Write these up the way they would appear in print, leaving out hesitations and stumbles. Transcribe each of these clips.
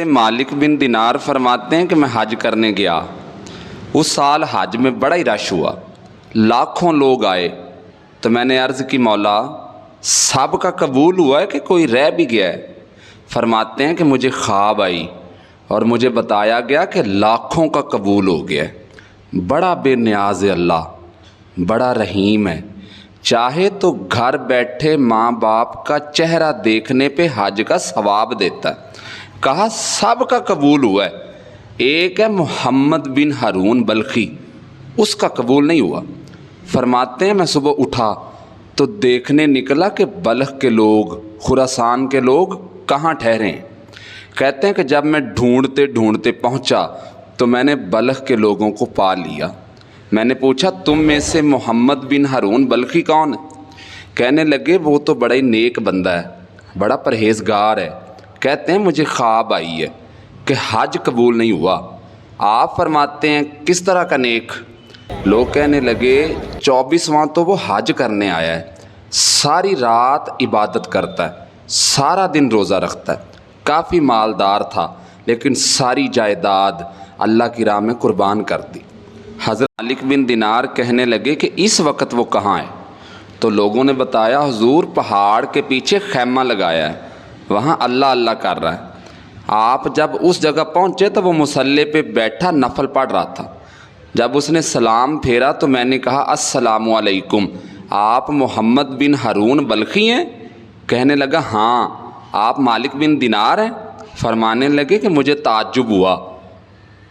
मालिक बिन दिनार फरमाते हैं कि मैं हज करने गया। उस साल हज में बड़ा ही रश हुआ, लाखों लोग आए। तो मैंने अर्ज़ की, मौला सब का कबूल हुआ है कि कोई रह भी गया है? फरमाते हैं कि मुझे ख्वाब आई और मुझे बताया गया कि लाखों का कबूल हो गया है। बड़ा बेनियाज है अल्लाह, बड़ा रहीम है। चाहे तो घर बैठे माँ बाप का चेहरा देखने पे हज का सवाब देता है। कहा सब का कबूल हुआ है। एक है मोहम्मद बिन हारून बल्खी, उसका कबूल नहीं हुआ। फरमाते हैं मैं सुबह उठा तो देखने निकला कि बल्ख के लोग, खुरासान के लोग कहाँ ठहरे हैं। कहते हैं कि जब मैं ढूंढते ढूंढते पहुँचा तो मैंने बल्ख के लोगों को पा लिया। मैंने पूछा तुम में से मोहम्मद बिन हारून बल्खी कौन है? कहने लगे वो तो बड़ा ही नेक बंदा है, बड़ा परहेज़गार है। कहते हैं मुझे ख्वाब आई है कि हज कबूल नहीं हुआ। आप फरमाते हैं किस तरह का नेक? लोग कहने लगे 24वां तो वो हज करने आया है, सारी रात इबादत करता है, सारा दिन रोज़ा रखता है, काफ़ी मालदार था लेकिन सारी जायदाद अल्लाह की राह में कुर्बान कर दी। हज़रत मालिक बिन दिनार कहने लगे कि इस वक्त वो कहाँ है? तो लोगों ने बताया हुजूर पहाड़ के पीछे खैमा लगाया है, वहाँ अल्लाह अल्लाह कर रहा है। आप जब उस जगह पहुँचे तो वो मुसल्ले पे बैठा नफल पढ़ रहा था। जब उसने सलाम फेरा तो मैंने कहा अस्सलामु अलैकुम, आप मोहम्मद बिन हारून बल्खी हैं? कहने लगा हाँ। आप मालिक बिन दिनार हैं? फरमाने लगे कि मुझे ताज्जुब हुआ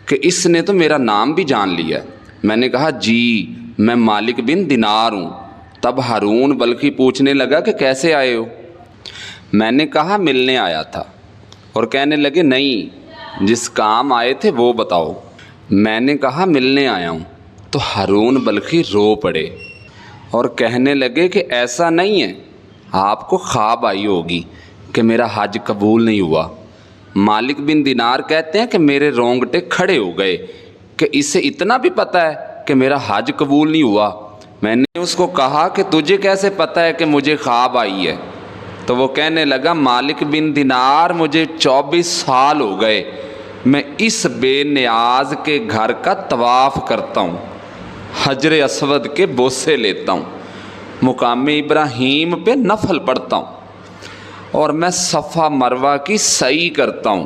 कि इसने तो मेरा नाम भी जान लिया। मैंने कहा जी मैं मालिक बिन दिनार हूँ। तब हारून बल्खी पूछने लगा कि कैसे आए हो? मैंने कहा मिलने आया था। और कहने लगे नहीं, जिस काम आए थे वो बताओ। मैंने कहा मिलने आया हूँ। तो हारून बल्खी रो पड़े और कहने लगे कि ऐसा नहीं है, आपको ख्वाब आई होगी कि मेरा हज कबूल नहीं हुआ। मालिक बिन दिनार कहते हैं कि मेरे रोंगटे खड़े हो गए कि इसे इतना भी पता है कि मेरा हज कबूल नहीं हुआ। मैंने उसको कहा कि तुझे कैसे पता है कि मुझे ख्वाब आई है? तो वो कहने लगा मालिक बिन दिनार मुझे 24 साल हो गए मैं इस बेनियाज के घर का तवाफ़ करता हूँ, हजर असवद के बोसे लेता हूँ, मुकाम इब्राहीम पे नफल पढ़ता हूँ और मैं सफ़ा मरवा की सई करता हूँ।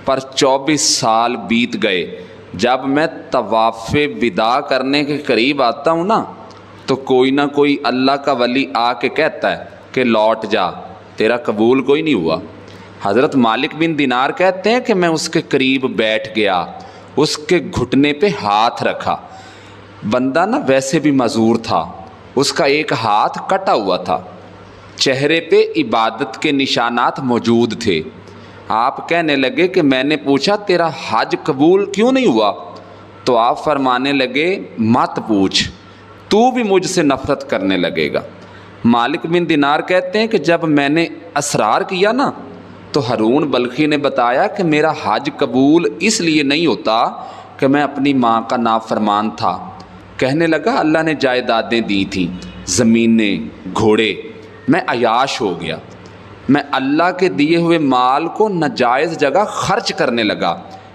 पर 24 साल बीत गए। जब मैं तवाफ़े विदा करने के करीब आता हूँ ना तो कोई ना कोई अल्लाह का वली आके कहता है कि लौट जा, तेरा कबूल कोई नहीं हुआ। हज़रत मालिक बिन दिनार कहते हैं कि मैं उसके करीब बैठ गया, उसके घुटने पे हाथ रखा। बंदा ना वैसे भी मजूर था, उसका एक हाथ कटा हुआ था, चेहरे पे इबादत के निशानात मौजूद थे। आप कहने लगे कि मैंने पूछा तेरा हज कबूल क्यों नहीं हुआ? तो आप फरमाने लगे मत पूछ, तू भी मुझसे नफ़रत करने लगेगा। मालिक बिन दिनार कहते हैं कि जब मैंने असरार किया ना तो हारून बल्खी ने बताया कि मेरा हज कबूल इसलिए नहीं होता कि मैं अपनी माँ का नाफरमान था। कहने लगा अल्लाह ने जायदादें दी थीं, ज़मीनें, घोड़े, मैं अयाश हो गया। मैं अल्लाह के दिए हुए माल को नाजायज़ जगह खर्च करने लगा।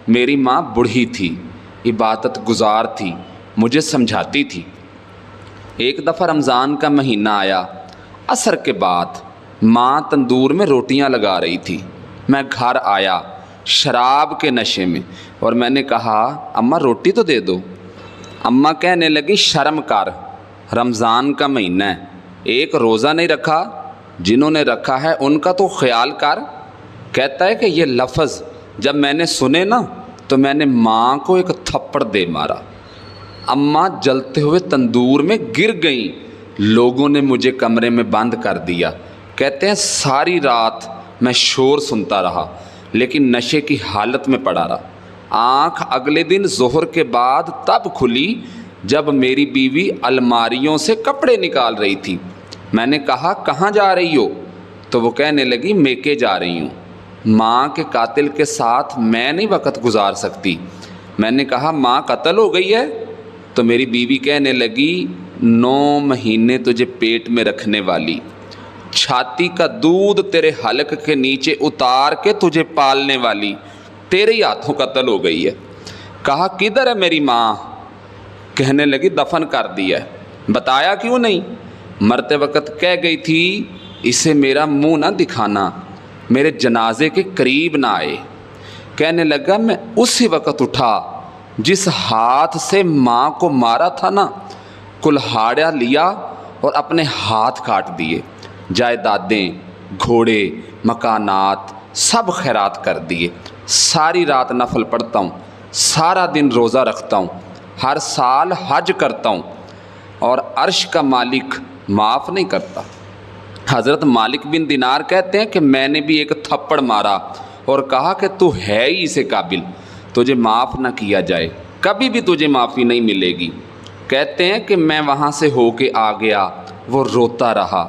मेरी माँ बूढ़ी थी, इबादत गुजार थी, मुझे समझाती थी। एक दफ़ा रमज़ान का महीना आया, असर के बाद माँ तंदूर में रोटियां लगा रही थी। मैं घर आया शराब के नशे में और मैंने कहा अम्मा रोटी तो दे दो। अम्मा कहने लगी शर्म कर, रमज़ान का महीना है, एक रोज़ा नहीं रखा, जिन्होंने रखा है उनका तो ख्याल कर। कहता है कि ये लफ्ज़ जब मैंने सुने ना तो मैंने माँ को एक थप्पड़ दे मारा। अम्मा जलते हुए तंदूर में गिर गईं। लोगों ने मुझे कमरे में बंद कर दिया। कहते हैं सारी रात मैं शोर सुनता रहा लेकिन नशे की हालत में पड़ा रहा। आँख अगले दिन ज़ोहर के बाद तब खुली जब मेरी बीवी अलमारियों से कपड़े निकाल रही थी। मैंने कहा कहाँ जा रही हो? तो वो कहने लगी मेके जा रही हूँ, माँ के कातिल के साथ मैं नहीं वक़्त गुजार सकती। मैंने कहा माँ कत्ल हो गई है? तो मेरी बीवी कहने लगी 9 महीने तुझे पेट में रखने वाली, छाती का दूध तेरे हलक के नीचे उतार के तुझे पालने वाली तेरे ही हाथों कत्ल हो गई है। कहा किधर है मेरी माँ? कहने लगी दफन कर दिया है। बताया क्यों नहीं? मरते वक़्त कह गई थी इसे मेरा मुंह ना दिखाना, मेरे जनाजे के करीब ना आए। कहने लगा मैं उसी वक़्त उठा जिस हाथ से माँ को मारा था ना, कुल्हाड़ा लिया और अपने हाथ काट दिए। जायदादें, घोड़े, मकानात सब खैरात कर दिए। सारी रात नफल पढ़ता हूँ, सारा दिन रोज़ा रखता हूँ, हर साल हज करता हूँ और अर्श का मालिक माफ़ नहीं करता। हज़रत मालिक बिन दिनार कहते हैं कि मैंने भी एक थप्पड़ मारा और कहा कि तू है ही इसे काबिल, तुझे माफ़ ना किया जाए, कभी भी तुझे माफ़ी नहीं मिलेगी। कहते हैं कि मैं वहाँ से होके आ गया, वो रोता रहा,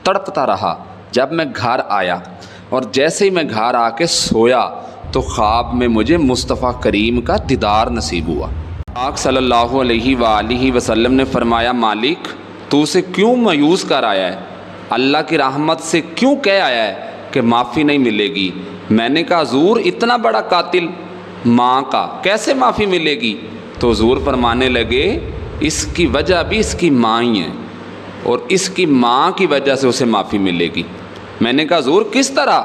तड़पता रहा। जब मैं घर आया और जैसे ही मैं घर आके सोया तो ख्वाब में मुझे मुस्तफ़ा करीम का दीदार नसीब हुआ। आक़ सल्लल्लाहु अलैहि वसल्लम ने फरमाया मालिक तू उसे क्यों मायूस कर आया है, अल्लाह की रहमत से क्यों कह आया है कि माफ़ी नहीं मिलेगी? मैंने कहा हुज़ूर इतना बड़ा कातिल माँ का कैसे माफ़ी मिलेगी? तो हुज़ूर फरमाने लगे इसकी वजह भी इसकी माँ ही है और इसकी माँ की वजह से उसे माफ़ी मिलेगी। मैंने कहा हुज़ूर किस तरह?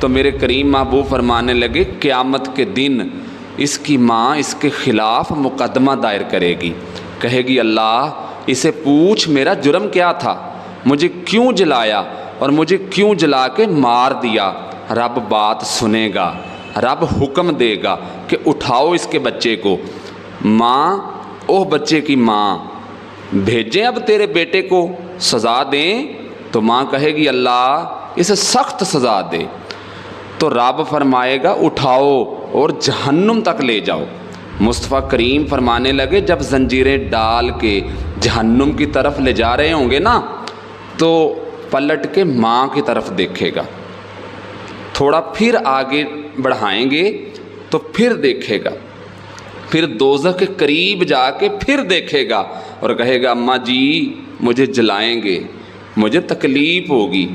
तो मेरे करीम महबूब फरमाने लगे क़यामत के दिन इसकी माँ इसके ख़िलाफ़ मुकदमा दायर करेगी, कहेगी अल्लाह इसे पूछ मेरा जुर्म क्या था, मुझे क्यों जलाया और मुझे क्यों जला के मार दिया। रब बात सुनेगा, रब हुक्म देगा कि उठाओ इसके बच्चे को। माँ ओह बच्चे की माँ भेजें अब तेरे बेटे को सज़ा दें, तो माँ कहेगी अल्लाह इसे सख्त सज़ा दे। तो रब फरमाएगा उठाओ और जहन्नुम तक ले जाओ। मुस्तफ़ा करीम फरमाने लगे जब जंजीरें डाल के जहन्नुम की तरफ ले जा रहे होंगे ना, तो पलट के माँ की तरफ देखेगा, थोड़ा फिर आगे बढ़ाएंगे तो फिर देखेगा, फिर दोज़ख के करीब जाके फिर देखेगा और कहेगा अम्मा जी मुझे जलाएंगे, मुझे तकलीफ़ होगी।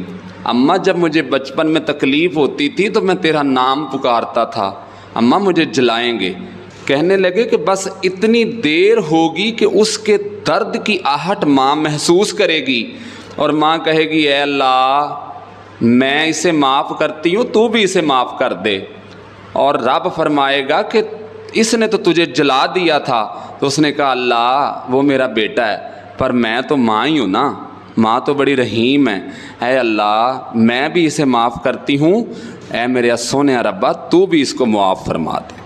अम्मा जब मुझे बचपन में तकलीफ़ होती थी तो मैं तेरा नाम पुकारता था, अम्मा मुझे जलाएंगे। कहने लगे कि बस इतनी देर होगी कि उसके दर्द की आहट माँ महसूस करेगी और माँ कहेगी ऐ अल्लाह मैं इसे माफ़ करती हूँ, तू भी इसे माफ़ कर दे। और रब फरमाएगा कि इसने तो तुझे जला दिया था। तो उसने कहा अल्लाह वो मेरा बेटा है पर मैं तो माँ ही हूँ ना, माँ तो बड़ी रहीम है, ऐ अल्लाह मैं भी इसे माफ़ करती हूँ, ऐ मेरे सोने रब्बा तू भी इसको मुआफ़ फरमा दे।